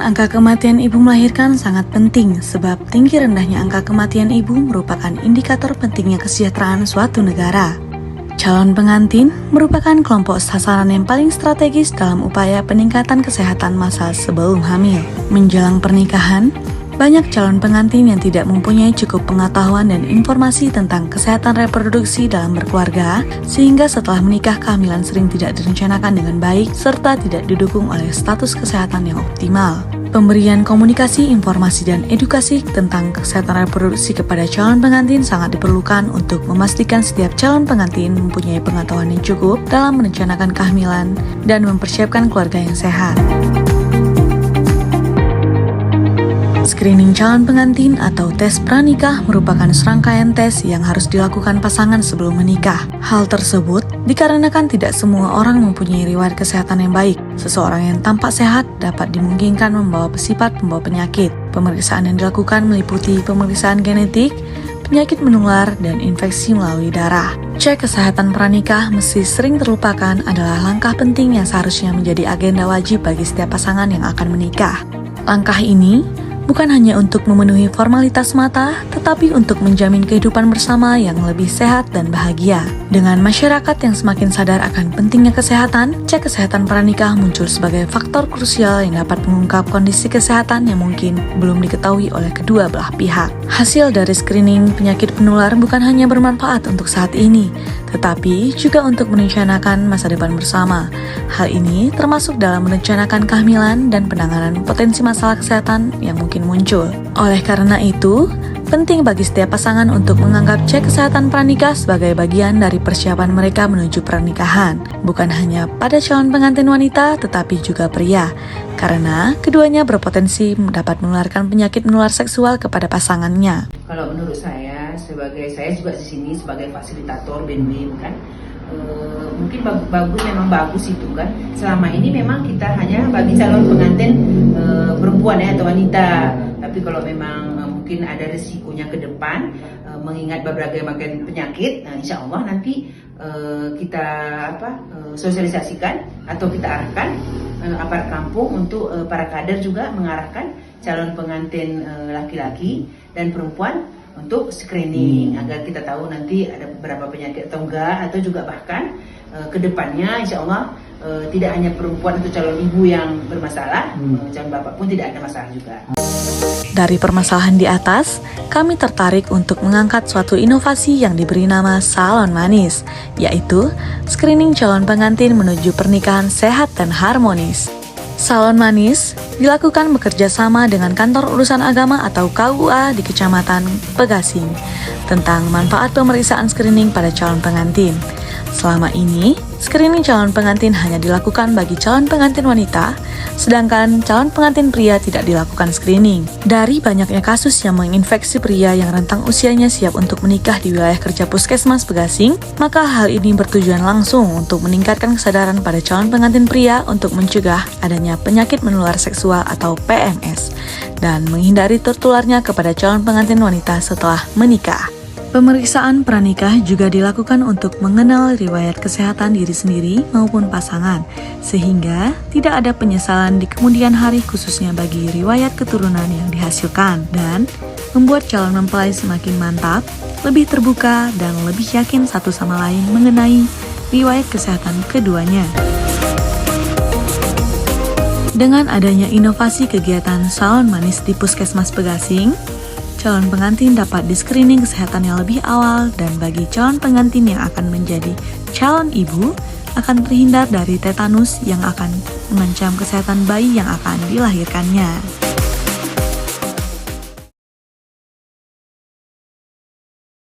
angka kematian ibu melahirkan sangat penting sebab tinggi rendahnya angka kematian ibu merupakan indikator pentingnya kesejahteraan suatu negara. Calon pengantin merupakan kelompok sasaran yang paling strategis dalam upaya peningkatan kesehatan masa sebelum hamil. Menjelang pernikahan, banyak calon pengantin yang tidak mempunyai cukup pengetahuan dan informasi tentang kesehatan reproduksi dalam berkeluarga, sehingga setelah menikah kehamilan sering tidak direncanakan dengan baik serta tidak didukung oleh status kesehatan yang optimal. Pemberian komunikasi, informasi, dan edukasi tentang kesehatan reproduksi kepada calon pengantin sangat diperlukan untuk memastikan setiap calon pengantin mempunyai pengetahuan yang cukup dalam merencanakan kehamilan dan mempersiapkan keluarga yang sehat. Screening calon pengantin atau tes pranikah merupakan serangkaian tes yang harus dilakukan pasangan sebelum menikah. Hal tersebut dikarenakan tidak semua orang mempunyai riwayat kesehatan yang baik. Seseorang yang tampak sehat dapat dimungkinkan membawa sifat pembawa penyakit. Pemeriksaan yang dilakukan meliputi pemeriksaan genetik, penyakit menular, dan infeksi melalui darah. Cek kesehatan pranikah meski sering terlupakan adalah langkah penting yang seharusnya menjadi agenda wajib bagi setiap pasangan yang akan menikah. Langkah ini bukan hanya untuk memenuhi formalitas mata, tetapi untuk menjamin kehidupan bersama yang lebih sehat dan bahagia. Dengan masyarakat yang semakin sadar akan pentingnya kesehatan, cek kesehatan pranikah muncul sebagai faktor krusial yang dapat mengungkap kondisi kesehatan yang mungkin belum diketahui oleh kedua belah pihak. Hasil dari screening penyakit penular bukan hanya bermanfaat untuk saat ini, tetapi juga untuk merencanakan masa depan bersama. Hal ini termasuk dalam merencanakan kehamilan dan penanganan potensi masalah kesehatan yang mungkin muncul. Oleh karena itu, penting bagi setiap pasangan untuk menganggap cek kesehatan pranikah sebagai bagian dari persiapan mereka menuju pernikahan, bukan hanya pada calon pengantin wanita tetapi juga pria, karena keduanya berpotensi dapat menularkan penyakit menular seksual kepada pasangannya. Kalau menurut saya juga di sini sebagai fasilitator BEM kan, mungkin memang bagus itu kan. Selama ini memang kita hanya bagi calon pengantin perempuan atau wanita. Tapi kalau memang mungkin ada resikonya ke depan, mengingat berbagai macam penyakit, nah insya Allah nanti kita sosialisasikan atau kita arahkan aparat kampung untuk para kader juga mengarahkan calon pengantin laki-laki dan perempuan untuk screening agar kita tahu nanti ada beberapa penyakit atau enggak, atau juga bahkan ke depannya insya Allah tidak hanya perempuan atau calon ibu yang bermasalah, calon bapak pun tidak ada masalah juga. Dari permasalahan di atas, kami tertarik untuk mengangkat suatu inovasi yang diberi nama Salon Manis, yaitu screening calon pengantin menuju pernikahan sehat dan harmonis. Salon Manis dilakukan bekerja sama dengan Kantor Urusan Agama atau KUA di Kecamatan Pegasing tentang manfaat pemeriksaan screening pada calon pengantin. Selama ini, screening calon pengantin hanya dilakukan bagi calon pengantin wanita, sedangkan calon pengantin pria tidak dilakukan screening. Dari banyaknya kasus yang menginfeksi pria yang rentang usianya siap untuk menikah di wilayah kerja Puskesmas Pegasing, maka hal ini bertujuan langsung untuk meningkatkan kesadaran pada calon pengantin pria untuk mencegah adanya penyakit menular seksual atau PMS, dan menghindari tertularnya kepada calon pengantin wanita setelah menikah. Pemeriksaan pranikah juga dilakukan untuk mengenal riwayat kesehatan diri sendiri maupun pasangan, sehingga tidak ada penyesalan di kemudian hari khususnya bagi riwayat keturunan yang dihasilkan, dan membuat calon mempelai semakin mantap, lebih terbuka, dan lebih yakin satu sama lain mengenai riwayat kesehatan keduanya. Dengan adanya inovasi kegiatan Salon Manis di Puskesmas Pegasing, calon pengantin dapat di-screening kesehatan yang lebih awal, dan bagi calon pengantin yang akan menjadi calon ibu akan terhindar dari tetanus yang akan mengancam kesehatan bayi yang akan dilahirkannya.